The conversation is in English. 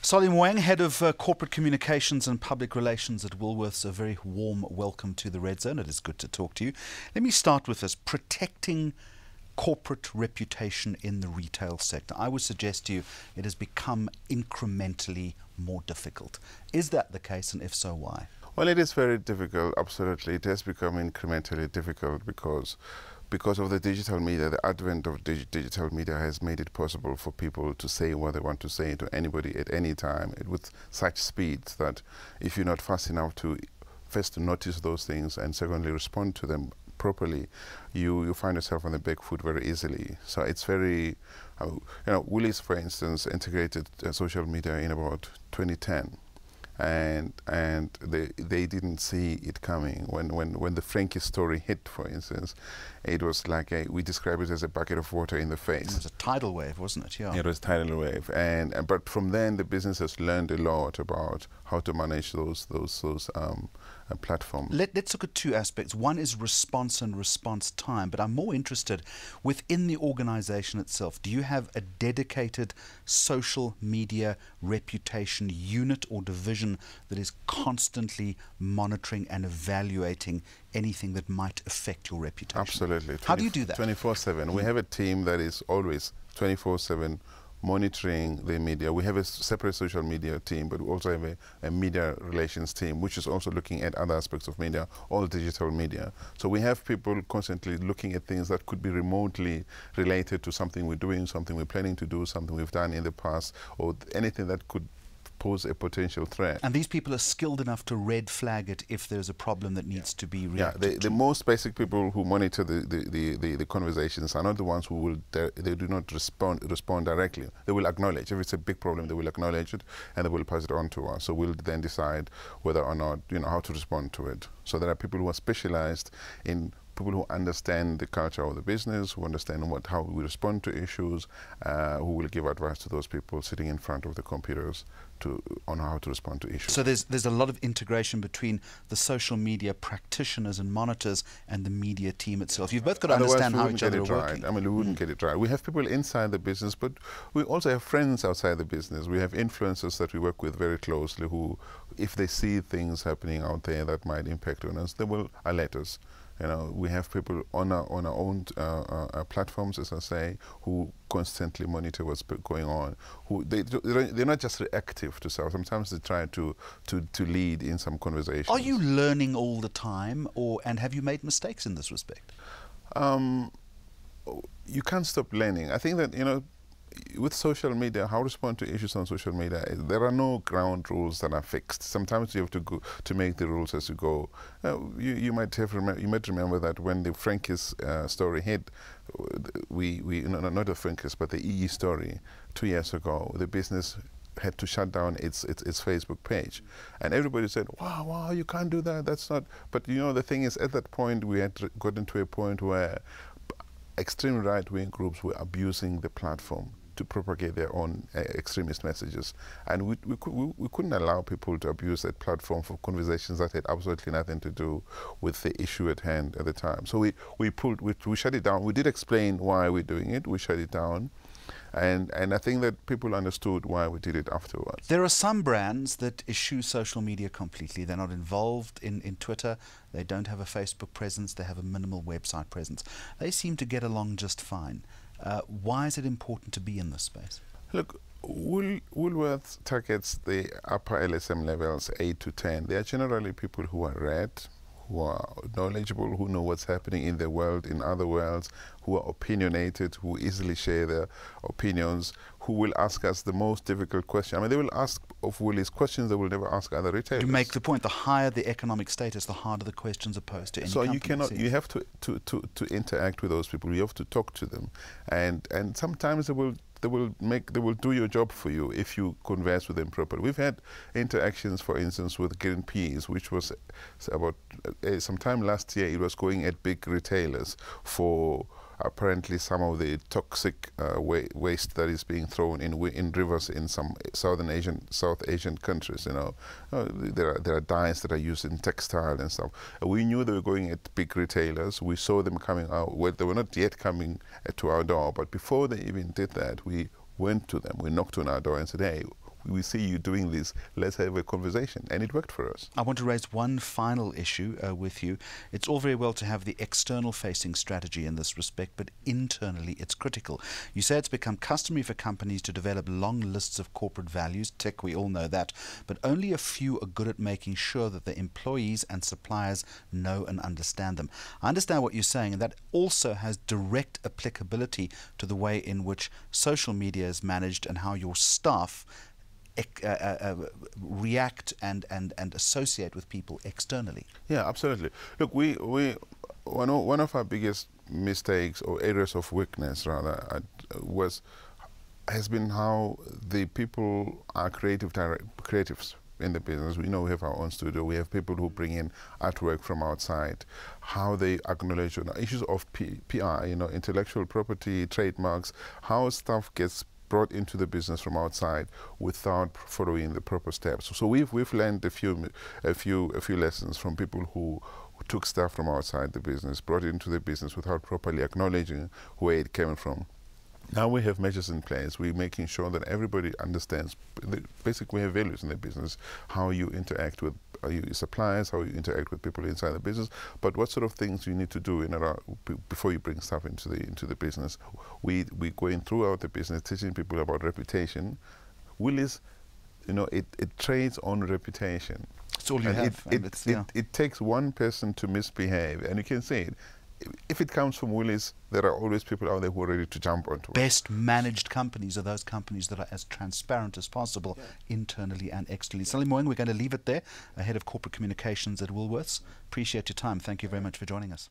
Solly Moeng, Head of Corporate Communications and Public Relations at Woolworths, a very warm welcome to the Red Zone. It is good to talk to you. Let me start with this, protecting corporate reputation in the retail sector. I would suggest to you it has become incrementally more difficult. Is that the case, and if so, why? Well, it is very difficult, absolutely. It has become incrementally difficult because of the digital media. The advent of digital media has made it possible for people to say what they want to say to anybody at any time with such speed that if you're not fast enough to first notice those things and secondly respond to them properly, you find yourself on the back foot very easily. So it's very, Woolies, for instance, integrated social media in about 2010. And they didn't see it coming. When the Frankie story hit, for instance, it was like we describe it as a bucket of water in the face. It was a tidal wave, wasn't it? Yeah. It was a tidal wave, but from then the business has learned a lot about how to manage those platforms. Let's look at two aspects. One is response and response time, but I'm more interested within the organization itself. Do you have a dedicated social media reputation unit or division that is constantly monitoring and evaluating anything that might affect your reputation? Absolutely. How do you do that? 24/7. We have a team that is always 24/7 monitoring the media. We have a separate social media team, but we also have a media relations team, which is also looking at other aspects of media, all digital media. So we have people constantly looking at things that could be remotely related to something we're doing, something we're planning to do, something we've done in the past, or anything that could pose a potential threat. And these people are skilled enough to red flag it if there's a problem that needs to be reacted to. The most basic people who monitor the conversations are not the ones who will, they do not respond directly. They will acknowledge. If it's a big problem, they will acknowledge it and they will pass it on to us. So we'll then decide whether or not, how to respond to it. So there are people who are specialized in people who understand the culture of the business, who understand how we respond to issues, who will give advice to those people sitting in front of the computers on how to respond to issues. So there's a lot of integration between the social media practitioners and monitors and the media team itself. You've both got to understand how each other are working. I mean, we wouldn't get it right. We have people inside the business, but we also have friends outside the business. We have influencers that we work with very closely who, if they see things happening out there that might impact on us, they will alert us. We have people on our own platforms, as I say, who constantly monitor what's going on. They're not just reactive to stuff. Sometimes they try to lead in some conversations. Are you learning all the time, and have you made mistakes in this respect? You can't stop learning. I think that with social media, how to respond to issues on social media, there are no ground rules that are fixed. Sometimes you have to go to make the rules as you go. You might remember that when the Frankie's story hit, not the Frankie's, but the EE story 2 years ago, the business had to shut down its Facebook page, and everybody said, "Wow, you can't do that. That's not." But the thing is, at that point, we had gotten to a point where extreme right-wing groups were abusing the platform to propagate their own extremist messages, and we couldn't allow people to abuse that platform for conversations that had absolutely nothing to do with the issue at hand at the time. So we shut it down. We did explain why we're doing it. We shut it down, and I think that people understood why we did it afterwards. There are some brands that eschew social media completely. They're not involved in Twitter. They don't have a Facebook presence. They have a minimal website presence. They seem to get along just fine. Why is it important to be in this space? Look, Woolworths targets the upper LSM levels 8 to 10. They are generally people who are read, who are knowledgeable, who know what's happening in the world, in other worlds, who are opinionated, who easily share their opinions, who will ask us the most difficult question. I mean, they will ask of Woolies questions they will never ask other retailers. You make the point, the higher the economic status, the harder the questions are posed to any company. So you have to interact with those people. You have to talk to them, and sometimes they will do your job for you if you converse with them properly. We've had interactions, for instance, with Greenpeace, which was about sometime last year. It was going at big retailers for apparently some of the toxic waste that is being thrown in rivers in some South Asian countries. There are dyes that are used in textile and stuff. We knew they were going at big retailers. We saw them coming out. Well, they were not yet coming to our door, but before they even did that, we went to them. We knocked on our door and said, "Hey, we see you doing this. Let's have a conversation. And it worked for us. I want to raise one final issue with you. It's all very well to have the external facing strategy in this respect, but internally it's critical. You say it's become customary for companies to develop long lists of corporate values. Tech, we all know that. But only a few are good at making sure that their employees and suppliers know and understand them. I understand what you're saying, and that also has direct applicability to the way in which social media is managed and how your staff react and associate with people externally. Yeah, absolutely. Look, one of our biggest mistakes or areas of weakness, rather, has been how the people are creatives in the business. We know we have our own studio. We have people who bring in artwork from outside. How they acknowledge issues of PR, intellectual property, trademarks, how stuff gets brought into the business from outside without following the proper steps. So we've learned a few lessons from people who took stuff from outside the business, brought it into the business without properly acknowledging where it came from. Now we have measures in place. We're making sure that everybody understands basically we have values in the business, how you interact with your suppliers, how you interact with people inside the business, but what sort of things you need to do before you bring stuff into the business. We're going throughout the business, teaching people about reputation. Woolies, it trades on reputation. It's all you have. It takes one person to misbehave, and you can say it. If it comes from Woolies, there are always people out there who are ready to jump onto it. Best managed companies are those companies that are as transparent as possible, internally and externally. Sally Moeng, we're going to leave it there, Head of Corporate Communications at Woolworths. Appreciate your time. Thank you very much for joining us.